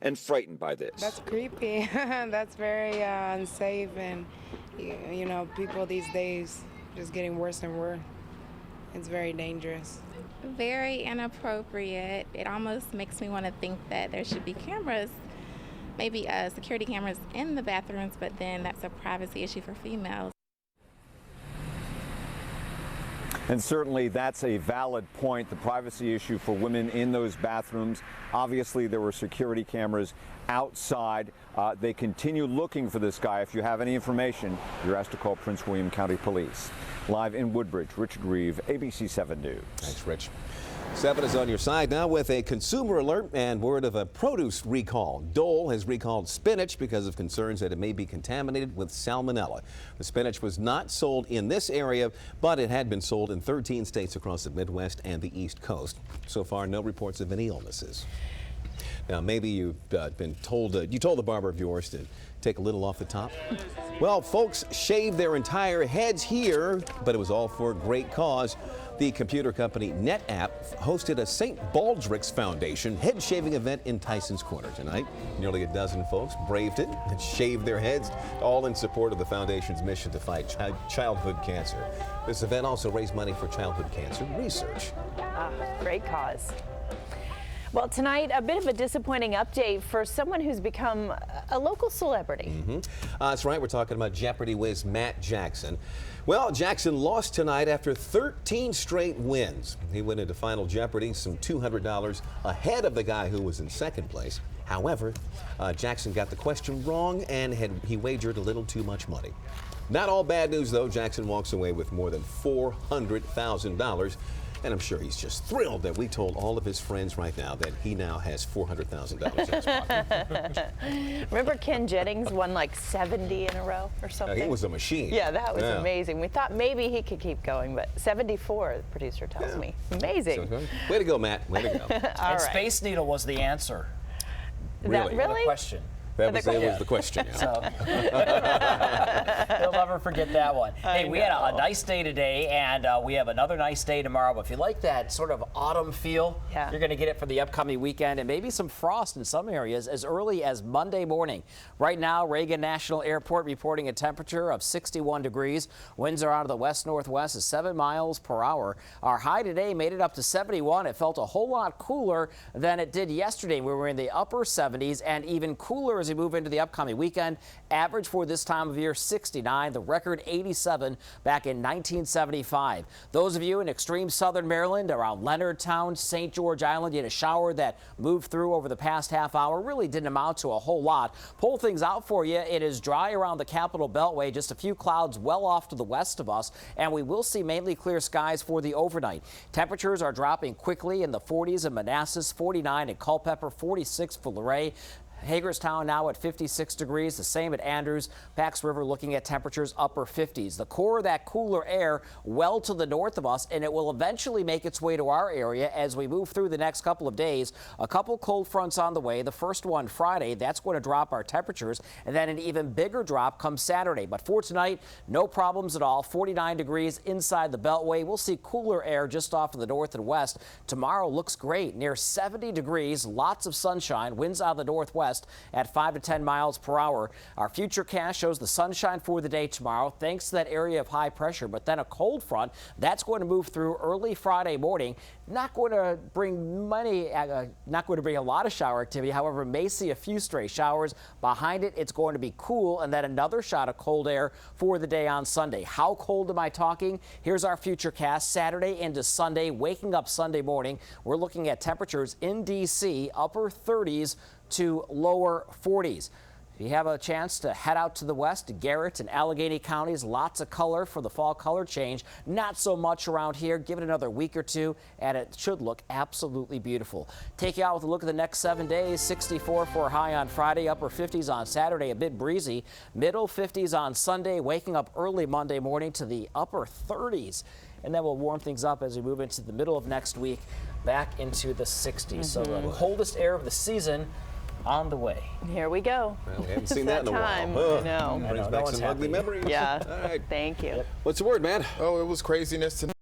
and frightened by this. That's creepy. That's very unsafe, and you know, people these days just getting worse and worse. It's very dangerous. Very inappropriate. It almost makes me want to think that there should be cameras, maybe security cameras in the bathrooms, but then that's a privacy issue for females. And certainly that's a valid point, the privacy issue for women in those bathrooms. Obviously, there were security cameras outside. They continue looking for this guy. If you have any information, you're asked to call Prince William County Police. Live in Woodbridge, Richard Grieve, ABC 7 News. Thanks, Rich. 7 is on your side now with a consumer alert and word of a produce recall. Dole has recalled spinach because of concerns that it may be contaminated with salmonella. The spinach was not sold in this area, but it had been sold in 13 states across the Midwest and the East Coast. So far, no reports of any illnesses. Now, maybe you've been told, you told the barber of yours to take a little off the top. Well, folks shaved their entire heads here, but it was all for a great cause. The computer company NetApp hosted a St. Baldrick's Foundation head shaving event in Tyson's Corner tonight. Nearly a dozen folks braved it and shaved their heads, all in support of the foundation's mission to fight childhood cancer. This event also raised money for childhood cancer research. Great cause. Well, tonight, a bit of a disappointing update for someone who's become a local celebrity. That's right. We're talking about Jeopardy whiz Matt Jackson. Well, Jackson lost tonight after 13 straight wins. He went into Final Jeopardy some $200 ahead of the guy who was in second place. However, Jackson got the question wrong and he wagered a little too much money. Not all bad news, though. Jackson walks away with more than $400,000. And I'm sure he's just thrilled that we told all of his friends right now that he now has $400,000 in his pocket. Remember Ken Jennings won like 70 in a row or something? He was a machine. Yeah, that was amazing. We thought maybe he could keep going, but 74, the producer tells me. Amazing. So, way to go, Matt. Way to go. All right. Space Needle was the answer. Really? The question. That was the question. Yeah. So, you'll never forget that one. Hey, we had a nice day today, and we have another nice day tomorrow. But if you like that sort of autumn feel, you're going to get it for the upcoming weekend, and maybe some frost in some areas as early as Monday morning. Right now, Reagan National Airport reporting a temperature of 61 degrees. Winds are out of the west-northwest at 7 miles per hour. Our high today made it up to 71. It felt a whole lot cooler than it did yesterday. We were in the upper 70s and even cooler as we move into the upcoming weekend. Average for this time of year 69, the record 87 back in 1975. Those of you in extreme southern Maryland around Leonardtown, St. George Island, you had a shower that moved through over the past half hour. Really didn't amount to a whole lot. Pull things out for you. It is dry around the Capital Beltway, just a few clouds well off to the west of us, and we will see mainly clear skies for the overnight. Temperatures are dropping quickly in the 40s in Manassas, 49 in Culpeper, 46 for Luray. Hagerstown now at 56 degrees, the same at Andrews. Pax River looking at temperatures upper 50s. The core of that cooler air well to the north of us, and it will eventually make its way to our area as we move through the next couple of days. A couple cold fronts on the way. The first one Friday, that's going to drop our temperatures, and then an even bigger drop comes Saturday. But for tonight, no problems at all. 49 degrees inside the Beltway. We'll see cooler air just off to the north and west. Tomorrow looks great, near 70 degrees, lots of sunshine, winds out of the northwest at 5 to 10 miles per hour. Our futurecast shows the sunshine for the day tomorrow thanks to that area of high pressure, but then a cold front that's going to move through early Friday morning. Not going to bring not going to bring a lot of shower activity. However, may see a few stray showers. Behind it, it's going to be cool, and then another shot of cold air for the day on Sunday. How cold am I talking? Here's our futurecast Saturday into Sunday. Waking up Sunday morning, we're looking at temperatures in D.C. upper 30s to lower 40s. If you have a chance to head out to the west, to Garrett and Allegheny counties, lots of color for the fall color change. Not so much around here. Give it another week or two, and it should look absolutely beautiful. Take you out with a look at the next 7 days. 64 for a high on Friday, upper 50s on Saturday, a bit breezy. Middle 50s on Sunday, waking up early Monday morning to the upper 30s. And then we'll warm things up as we move into the middle of next week, back into the 60s. So the coldest air of the season on the way. Here we go. Well, we haven't seen that in a while. I know. Brings back some ugly memories. Yeah. All right. Thank you. What's the word, man? Oh, it was craziness tonight.